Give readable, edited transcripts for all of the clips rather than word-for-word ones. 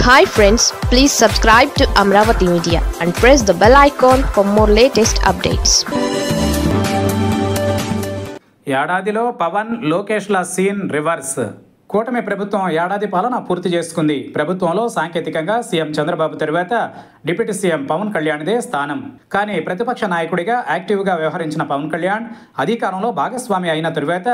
Hi friends, please subscribe to Amravati Media and press the bell icon for more latest updates. ఏడాదిలో Pawan లోకేష్ల scene reverse. కూటమి ప్రభుత్వం ఏడాది పాలన పూర్తి చేసుకుంది. ప్రభుత్వంలో సాంకేతికంగా సీఎం చంద్రబాబు తరువాత డిప్యూటీ సీఎం పవన్ కళ్యాణ్దే స్థానం. కానీ ప్రతిపక్ష నాయకుడిగా యాక్టివ్గా వ్యవహరించిన పవన్ కళ్యాణ్ అధికారంలో భాగస్వామి అయిన తరువాత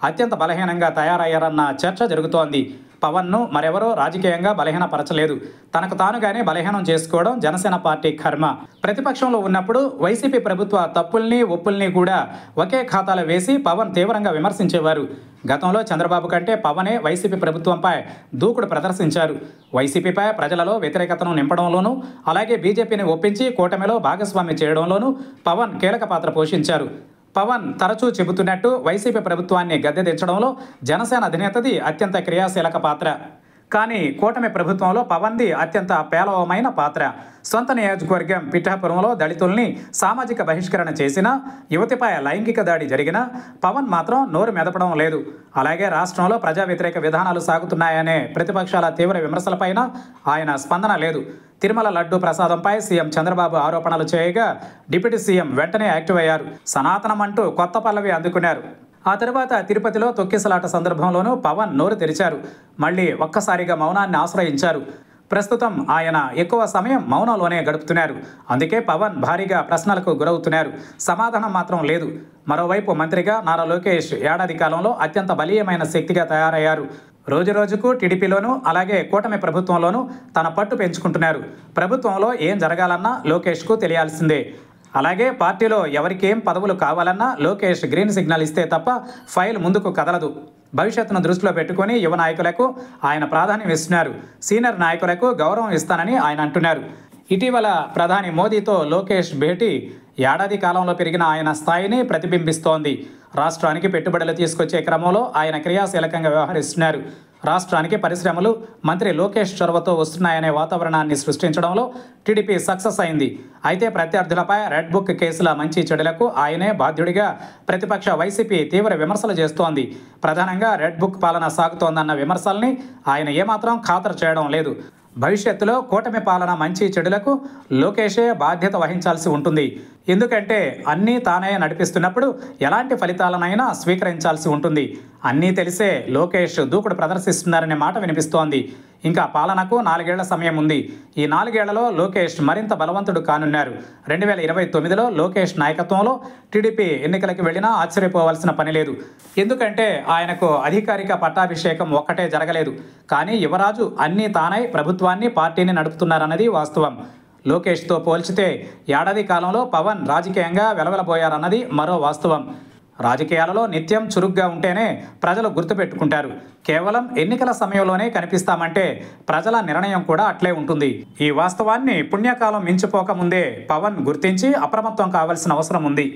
అత్యంత బలహీనంగా తయారయ్యారన్న చర్చ జరుగుతోంది. పవన్ను మరెవరో రాజకీయంగా బలహీనపరచలేదు. తనకు తానుగానే బలహీనం చేసుకోవడం జనసేన పార్టీ కర్మ. ప్రతిపక్షంలో ఉన్నప్పుడు వైసీపీ ప్రభుత్వ తప్పుల్ని ఒప్పుల్ని కూడా ఒకే ఖాతాలో వేసి పవన్ తీవ్రంగా విమర్శించేవారు. గతంలో చంద్రబాబు కంటే పవనే వైసీపీ ప్రభుత్వంపై దూకుడు ప్రదర్శించారు. వైసీపీపై ప్రజలలో వ్యతిరేకతను నింపడంలోనూ, అలాగే బీజేపీని ఒప్పించి కూటమిలో భాగస్వామి చేయడంలోనూ పవన్ కీలక పాత్ర పోషించారు. పవన్ తరచూ చెబుతున్నట్టు వైసీపీ ప్రభుత్వాన్ని గద్దెదించడంలో జనసేన అధినేతది అత్యంత క్రియాశీలక పాత్ర. కానీ కూటమి ప్రభుత్వంలో పవన్ది అత్యంత పేలవమైన పాత్ర. సొంత నియోజకవర్గం పిఠాపురంలో దళితుల్ని సామాజిక బహిష్కరణ చేసినా, యువతిపై లైంగిక దాడి జరిగినా పవన్ మాత్రం నోరు మెదపడం లేదు. అలాగే రాష్ట్రంలో ప్రజా వ్యతిరేక విధానాలు సాగుతున్నాయనే ప్రతిపక్షాల తీవ్ర విమర్శలపైన ఆయన స్పందన లేదు. తిరుమల లడ్డు ప్రసాదంపై సీఎం చంద్రబాబు ఆరోపణలు చేయగా డిప్యూటీ సీఎం వెంటనే యాక్టివ్ అయ్యారు. సనాతనం అంటూ కొత్త పల్లవి అందుకున్నారు. ఆ తర్వాత తిరుపతిలో తొక్కిసలాట సందర్భంలోనూ పవన్ నోరు తెరిచారు. మళ్ళీ ఒక్కసారిగా మౌనాన్ని ఆశ్రయించారు. ప్రస్తుతం ఆయన ఎక్కువ సమయం మౌనంలోనే గడుపుతున్నారు. అందుకే పవన్ భారీగా ప్రశ్నలకు గురవుతున్నారు. సమాధానం మాత్రం లేదు. మరోవైపు మంత్రిగా నారా లోకేష్ ఏడాది కాలంలో అత్యంత బలీయమైన శక్తిగా తయారయ్యారు. రోజురోజుకు టీడీపీలోనూ అలాగే కూటమి ప్రభుత్వంలోనూ తన పట్టు పెంచుకుంటున్నారు. ప్రభుత్వంలో ఏం జరగాలన్నా లోకేష్కు తెలియాల్సిందే. అలాగే పార్టీలో ఎవరికేం పదవులు కావాలన్నా లోకేష్ గ్రీన్ సిగ్నల్ ఇస్తే తప్ప ఫైల్ ముందుకు కదలదు. భవిష్యత్తును దృష్టిలో పెట్టుకుని యువ నాయకులకు ఆయన ప్రాధాన్యం ఇస్తున్నారు. సీనియర్ నాయకులకు గౌరవం ఇస్తానని ఆయన అంటున్నారు. ఇటీవల ప్రధాని మోదీతో లోకేష్ భేటీ ఏడాది కాలంలో పెరిగిన ఆయన స్థాయిని ప్రతిబింబిస్తోంది. రాష్ట్రానికి పెట్టుబడులు తీసుకొచ్చే క్రమంలో ఆయన క్రియాశీలకంగా వ్యవహరిస్తున్నారు. రాష్ట్రానికి పరిశ్రమలు మంత్రి లోకేష్ చొరవతో వస్తున్నాయనే వాతావరణాన్ని సృష్టించడంలో టీడీపీ సక్సెస్ అయింది. అయితే ప్రత్యర్థులపై రెడ్ బుక్ కేసుల మంచి చెడులకు ఆయనే బాధ్యుడిగా ప్రతిపక్ష వైసీపీ తీవ్ర విమర్శలు చేస్తోంది. ప్రధానంగా రెడ్ బుక్ పాలన సాగుతోందన్న విమర్శల్ని ఆయన ఏమాత్రం ఖాతరు చేయడం లేదు. భవిష్యత్తులో కూటమి పాలన మంచి చెడులకు లోకేషే బాధ్యత వహించాల్సి ఉంటుంది. ఎందుకంటే అన్నీ తానే నడిపిస్తున్నప్పుడు ఎలాంటి ఫలితాలనైనా స్వీకరించాల్సి ఉంటుంది. అన్నీ తెలిసే లోకేష్ దూకుడు ప్రదర్శిస్తున్నారనే మాట వినిపిస్తోంది. ఇంకా పాలనకు 4 ఏళ్ల సమయం ఉంది. ఈ 4 ఏళ్లలో లోకేష్ మరింత బలవంతుడు కానున్నారు. 2029లో లోకేష్ నాయకత్వంలో టీడీపీ ఎన్నికలకు వెళ్ళినా ఆశ్చర్యపోవాల్సిన పని లేదు. ఎందుకంటే ఆయనకు అధికారిక పట్టాభిషేకం ఒక్కటే జరగలేదు. కానీ యువరాజు అన్నీ తానై ప్రభుత్వాన్ని పార్టీని నడుపుతున్నారన్నది వాస్తవం. లోకేష్తో పోల్చితే ఏడాది కాలంలో పవన్ రాజకీయంగా వెలవెలబోయారన్నది మరో వాస్తవం. రాజకీయాలలో నిత్యం చురుగ్గా ఉంటేనే ప్రజలు గుర్తుపెట్టుకుంటారు. కేవలం ఎన్నికల సమయంలోనే కనిపిస్తామంటే ప్రజల నిర్ణయం కూడా అట్లే ఉంటుంది. ఈ వాస్తవాన్ని పుణ్యకాలం మించిపోక ముందే పవన్ గుర్తించి అప్రమత్తం కావాల్సిన అవసరం ఉంది.